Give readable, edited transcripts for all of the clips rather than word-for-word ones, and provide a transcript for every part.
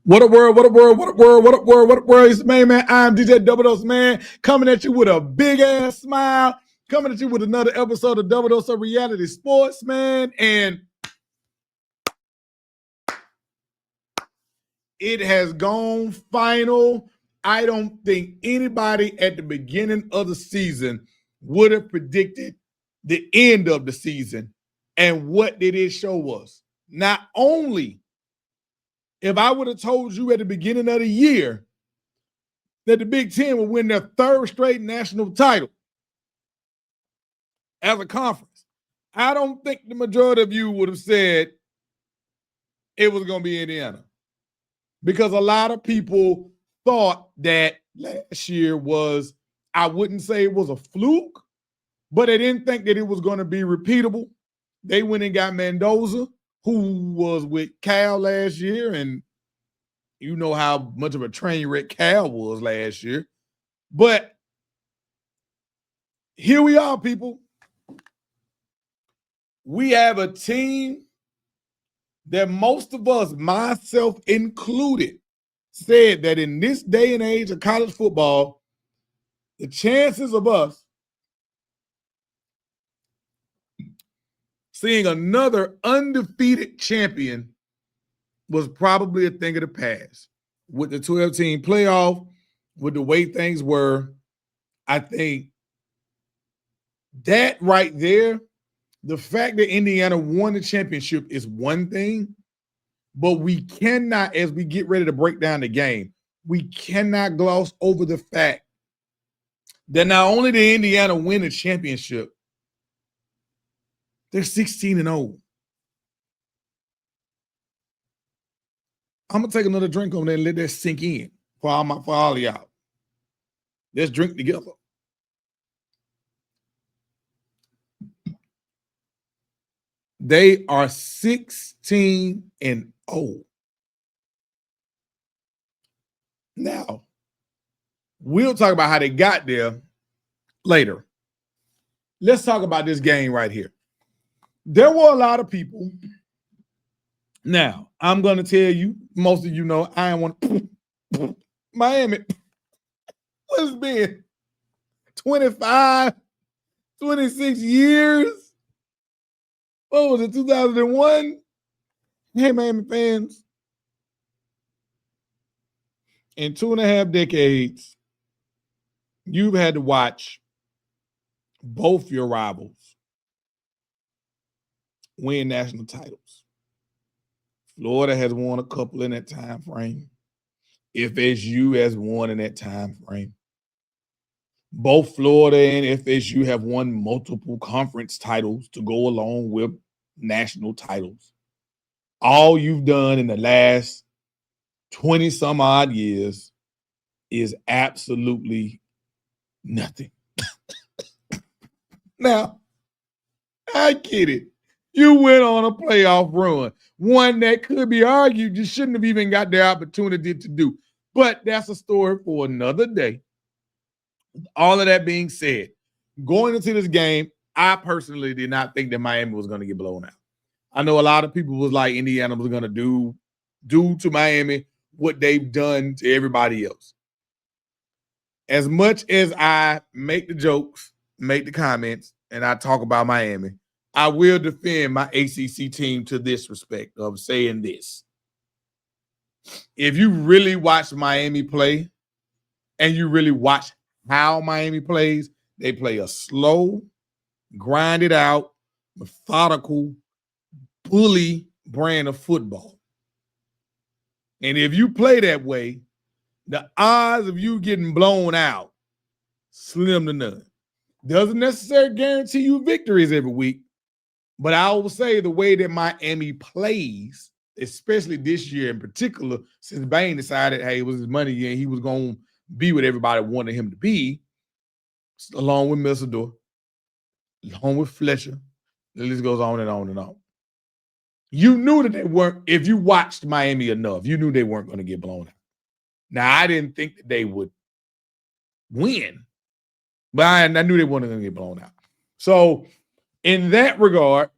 What up, world? What up, world? What up, world? What up, world? What up, world? It's the main man. I'm DJ Double Dose Man, coming at you with a big ass smile, coming at you with another episode of Double Dose of Reality Sports, man. And it has gone final. I don't think anybody at the beginning of the season would have predicted the end of the season. And what did it show us? Not only if I would have told you at the beginning of the year that the Big Ten would win their third straight national title as a conference, I don't think the majority of you would have said it was going to be Indiana, because a lot of people thought that last year was, I wouldn't say it was a fluke, but they didn't think that it was going to be repeatable. They went and got Mendoza, who was with Cal last year, and you know how much of a train wreck Cal was last year. But here we are, people. We have a team that most of us, myself included, said that in this day and age of college football, the chances of us seeing another undefeated champion was probably a thing of the past. With the 12-team playoff, with the way things were, I think that right there, the fact that Indiana won the championship is one thing, but we cannot, as we get ready to break down the game, we cannot gloss over the fact that not only did Indiana win the championship, they're 16-0. I'm gonna take another drink on there and let that sink in for all of y'all. Let's drink together. They are 16-0. Now, we'll talk about how they got there later. Let's talk about this game right here. There were a lot of people. Now, I'm going to tell you, most of you know, I am one. Miami. What's been 25, 26 years? What was it, 2001? Hey, Miami fans. In 2.5 decades, you've had to watch both your rivals win national titles. Florida has won a couple in that time frame. FSU has won in that time frame. Both Florida and FSU have won multiple conference titles to go along with national titles. All you've done in the last 20 some odd years is absolutely nothing. Now, I get it. You went on a playoff run, one that could be argued you shouldn't have even got the opportunity to do. But that's a story for another day. All of that being said, going into this game, I personally did not think that Miami was going to get blown out. I know a lot of people was like Indiana was going to do to Miami what they've done to everybody else. As much as I make the jokes, make the comments, and I talk about Miami, I will defend my ACC team to this respect of saying this. If you really watch Miami play and you really watch how Miami plays, they play a slow, grinded out, methodical, bully brand of football. And if you play that way, the odds of you getting blown out, slim to none. Doesn't necessarily guarantee you victories every week, but I will say the way that Miami plays, especially this year in particular, since Bain decided, hey, it was his money year and he was going to be what everybody wanted him to be, along with Messidor, along with Fletcher, the list goes on and on and on. You knew that they weren't, if you watched Miami enough, you knew they weren't going to get blown out. Now, I didn't think that they would win, but I knew they weren't going to get blown out. So, in that regard,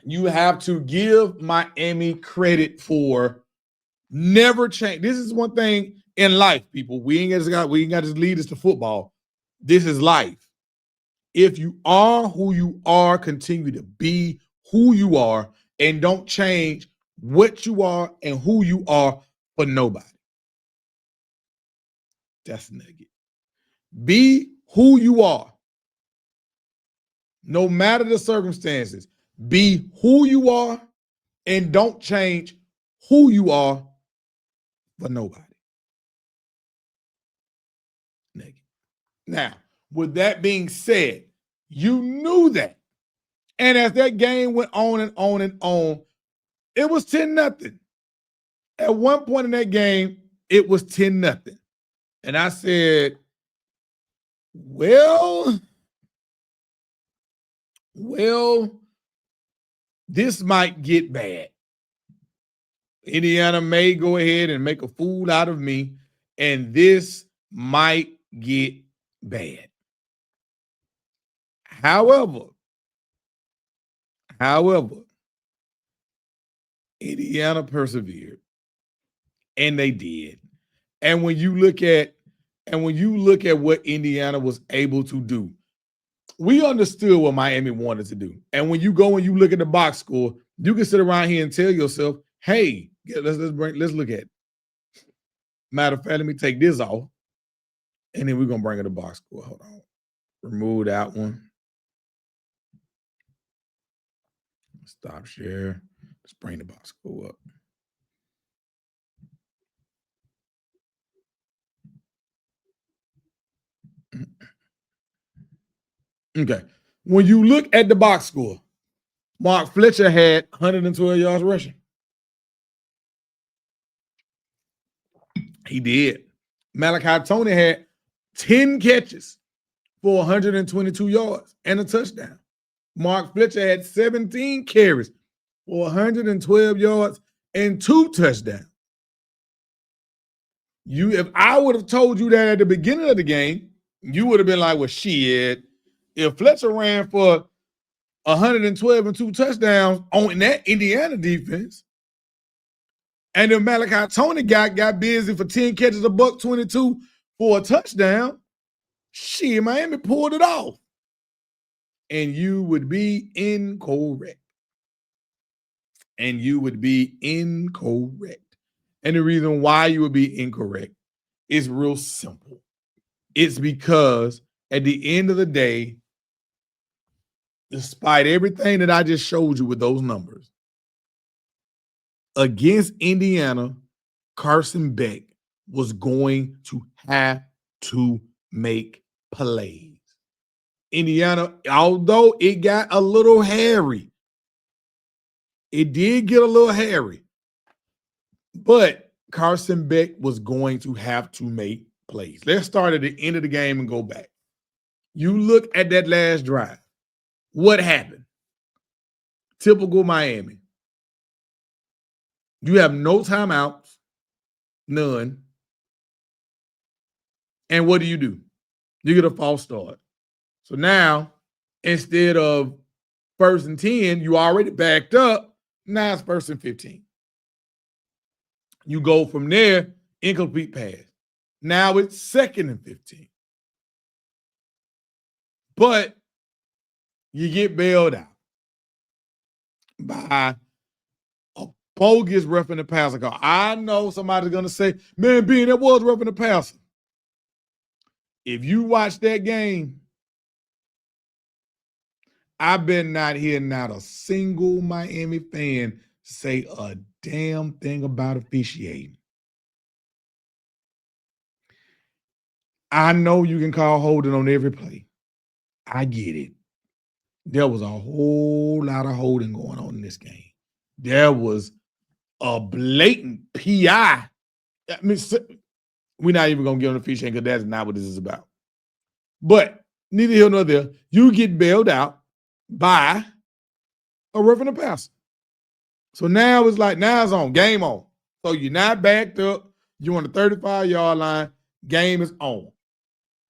you have to give Miami credit for Never change. This is one thing in life, people. We ain't got to lead us to football. This is life. If you are who you are, continue to be who you are and don't change what you are and who you are for nobody. That's the nugget. Be who you are. No matter the circumstances, be who you are and don't change who you are for nobody. Nugget. Now, with that being said, you knew that. And as that game went on and on and on, it was 10-0. At one point in that game, it was 10-0. And I said, well, this might get bad. Indiana may go ahead and make a fool out of me, and this might get bad. However, Indiana persevered, and they did. And when you look at what Indiana was able to do, we understood what Miami wanted to do. And when you go and you look at the box score, you can sit around here and tell yourself, hey, let's look at it. Matter of fact, let me take this off. And then we're gonna bring it to box score. Hold on. Remove that one. Stop share. Let's bring the box score up. Okay. When you look at the box score, Mark Fletcher had 112 yards rushing. He did. Malachi Tony had 10 catches for 122 yards and a touchdown. Mark Fletcher had 17 carries for 112 yards and 2 touchdowns. If I would have told you that at the beginning of the game, you would have been like, well, shit. If Fletcher ran for 112 and 2 touchdowns on that Indiana defense, and then Malachi Tony got busy for 10 catches, $122 for a touchdown, shit, Miami pulled it off. And you would be incorrect. And the reason why you would be incorrect is real simple. It's because at the end of the day, despite everything that I just showed you with those numbers, against Indiana, Carson Beck was going to have to make plays. Indiana, although it got a little hairy, it did get a little hairy, but Carson Beck was going to have to make plays. Let's start at the end of the game and go back. You look at that last drive. What happened? Typical Miami. You have no timeouts, none. And what do? You get a false start. So now, instead of 1st and 10, you already backed up. Now it's 1st and 15. You go from there, incomplete pass. Now it's 2nd and 15. But you get bailed out by a bogus roughing the passer call. I know somebody's going to say, man, Ben, that was roughing the passer. If you watch that game, I've been not hearing not a single Miami fan say a damn thing about officiating. I know you can call holding on every play. I get it. There was a whole lot of holding going on in this game. There was a blatant PI. I mean, we're not even going to get on officiating because that's not what this is about. But neither here nor there, you get bailed out by a roughing the passer. So now it's like, now it's on, game on. So you're not backed up. You're on the 35-yard line. Game is on.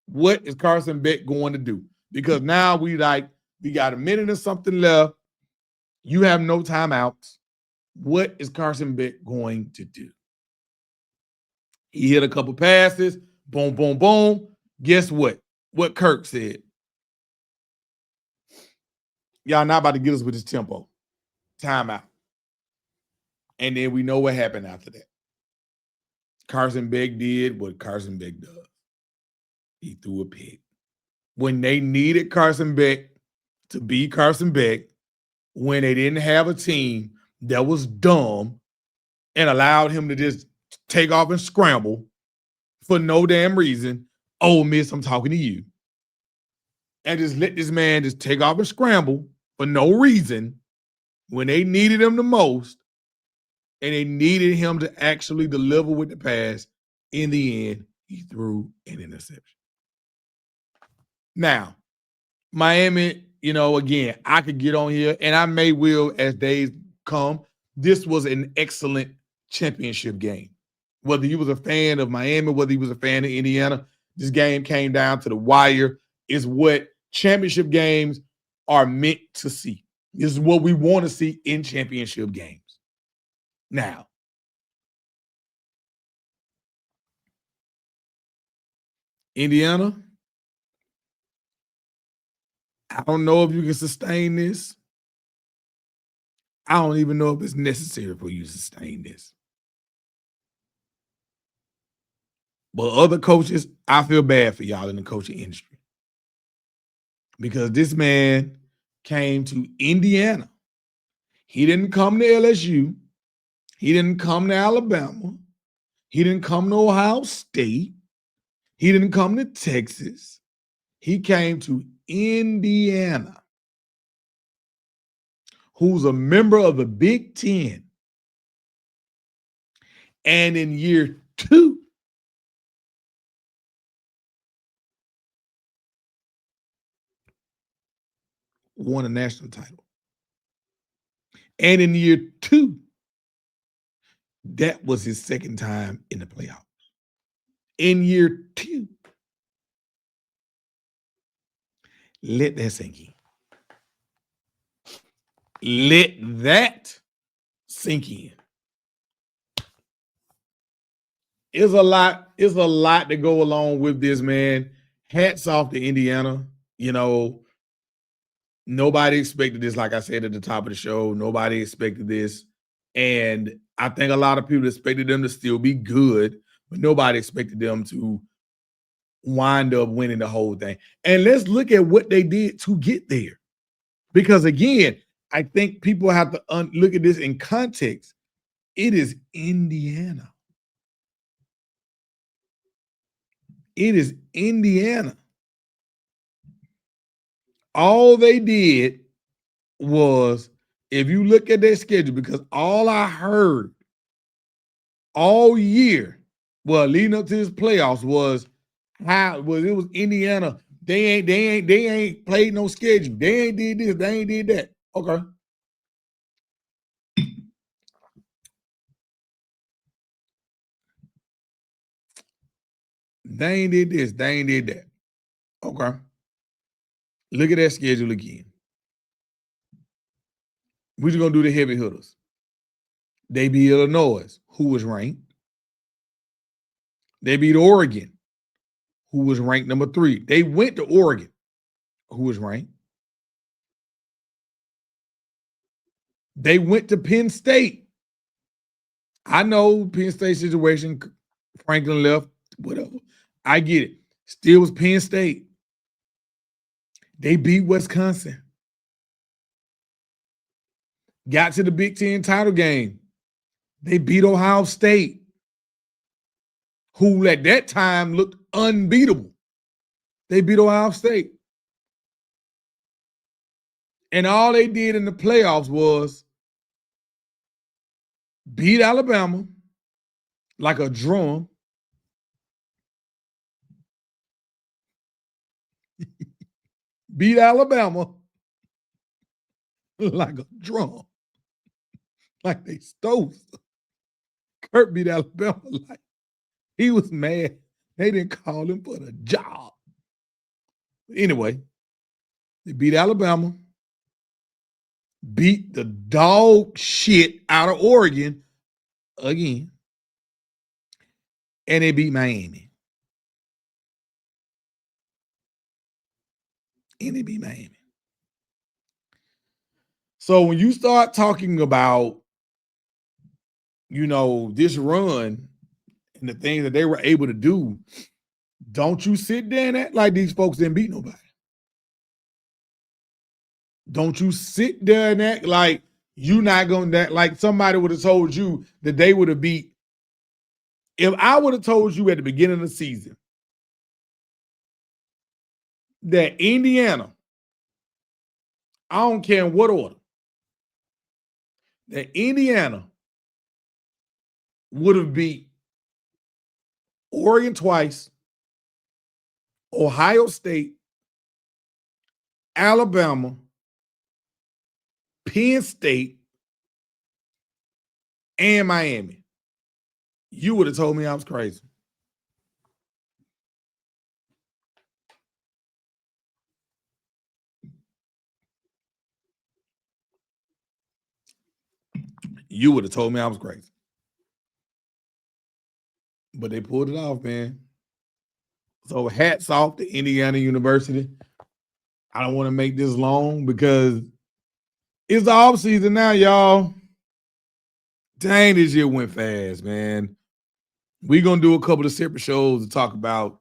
What is Carson Beck going to do? Because now we got a minute or something left. You have no timeouts. What is Carson Beck going to do? He hit a couple passes, boom, boom, boom. Guess what? What Kirk said. Y'all not about to get us with this tempo. Timeout. And then we know what happened after that. Carson Beck did what Carson Beck does. He threw a pick. When they needed Carson Beck to be Carson Beck, when they didn't have a team that was dumb and allowed him to just take off and scramble for no damn reason, Ole Miss, I'm talking to you, and just let this man just take off and scramble for no reason when they needed him the most, and they needed him to actually deliver with the pass, in the end, he threw an interception. Now, Miami, again, I could get on here, and I may will as days come. This was an excellent championship game. Whether you was a fan of Miami, whether you was a fan of Indiana, this game came down to the wire. Is what championship games are meant to see. This is what we want to see in championship games. Now, Indiana, I don't know if you can sustain this. I don't even know if it's necessary for you to sustain this. But other coaches, I feel bad for y'all in the coaching industry. Because this man came to Indiana. He didn't come to LSU. He didn't come to Alabama. He didn't come to Ohio State. He didn't come to Texas. He came to Indiana, who's a member of the Big Ten. And in year 2, won a national title. And in year 2, that was his second time in the playoffs. In year 2, let that sink in. Let that sink in. It's a lot to go along with this, man. Hats off to Indiana. Nobody expected this, like I said at the top of the show. Nobody expected this. And I think a lot of people expected them to still be good, but nobody expected them to wind up winning the whole thing. And let's look at what they did to get there. Because again, I think people have to look at this in context. It is Indiana. It is Indiana. All they did was, if you look at their schedule, because all I heard all year, leading up to this playoffs, was it was Indiana. They ain't played no schedule. They ain't did this. They ain't did that. Okay. They ain't did this. They ain't did that. Okay. Look at that schedule again. We're just going to do the heavy hitters. They beat Illinois, who was ranked. They beat Oregon, who was ranked number 3. They went to Oregon, who was ranked. They went to Penn State. I know Penn State situation, Franklin left, whatever. I get it. Still was Penn State. They beat Wisconsin. Got to the Big Ten title game. They beat Ohio State, who at that time looked unbeatable. They beat Ohio State. And all they did in the playoffs was beat Alabama like a drum. Beat Alabama like a drum. Like they stole. Kirk beat Alabama like he was mad. They didn't call him for the job. Anyway, they beat Alabama, beat the dog shit out of Oregon again. and they beat Miami. And they beat Miami. So when you start talking about, this run and the things that they were able to do, don't you sit there and act like these folks didn't beat nobody. Don't you sit there and act like you not going to, like somebody would have told you that they would have beat. If I would have told you at the beginning of the season that Indiana, I don't care in what order, that Indiana would have beat Oregon twice, Ohio State, Alabama, Penn State, and Miami, you would have told me I was crazy. You would have told me I was crazy. But they pulled it off, man. So hats off to Indiana University. I don't want to make this long because it's the off season now, y'all. Dang, this year went fast, man. We're going to do a couple of separate shows to talk about.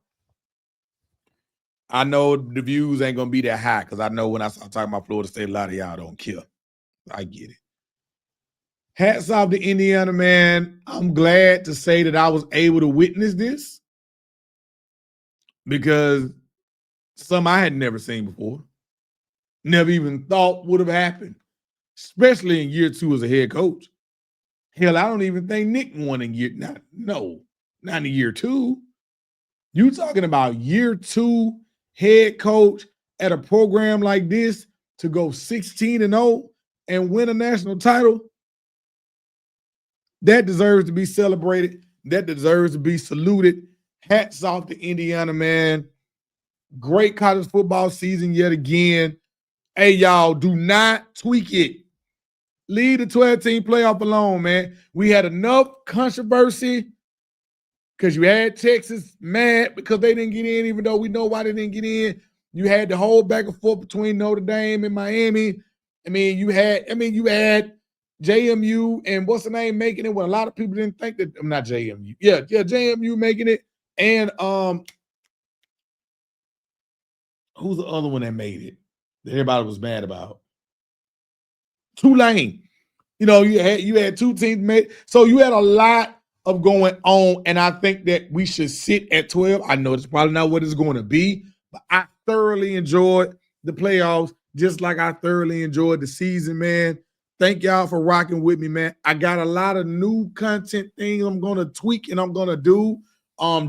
I know the views ain't going to be that high because I know when I start talking about Florida State, a lot of y'all don't care. I get it. Hats off to Indiana, man. I'm glad to say that I was able to witness this because some I had never seen before, never even thought would have happened, especially in year 2 as a head coach. Hell, I don't even think Nick won in not in year 2. You talking about year 2 head coach at a program like this to go 16-0 and win a national title? That deserves to be celebrated. That deserves to be saluted. Hats off to Indiana, man. Great college football season yet again. Hey, y'all, do not tweak it. Leave the 12-team playoff alone, man. We had enough controversy because you had Texas mad because they didn't get in, even though we know why they didn't get in. You had the whole back and forth between Notre Dame and Miami. You had JMU and what's the name making it when a lot of people didn't think that. I'm not JMU. Yeah, JMU making it. And who's the other one that made it that everybody was mad about? Tulane. You had 2 teams made. So you had a lot of going on, and I think that we should sit at 12. I know it's probably not what it's going to be, but I thoroughly enjoyed the playoffs, just like I thoroughly enjoyed the season, man. Thank y'all for rocking with me, man. I got a lot of new content things I'm going to tweak and I'm going to do.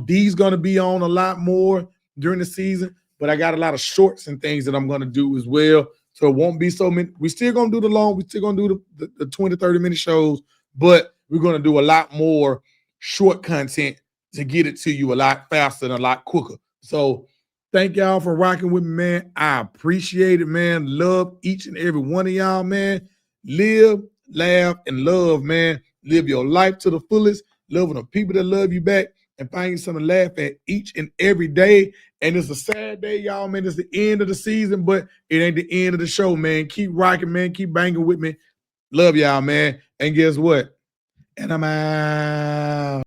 D's going to be on a lot more during the season, but I got a lot of shorts and things that I'm going to do as well. So it won't be so many. We're still going to do the long. We're still going to do the 20, 30-minute shows, but we're going to do a lot more short content to get it to you a lot faster and a lot quicker. So thank y'all for rocking with me, man. I appreciate it, man. Love each and every one of y'all, man. Live, laugh, and love, man. Live your life to the fullest. Love the people that love you back and find you something to laugh at each and every day. And it's a sad day, y'all, man. It's the end of the season, but it ain't the end of the show, man. Keep rocking, man. Keep banging with me. Love y'all, man. And guess what? And I'm out.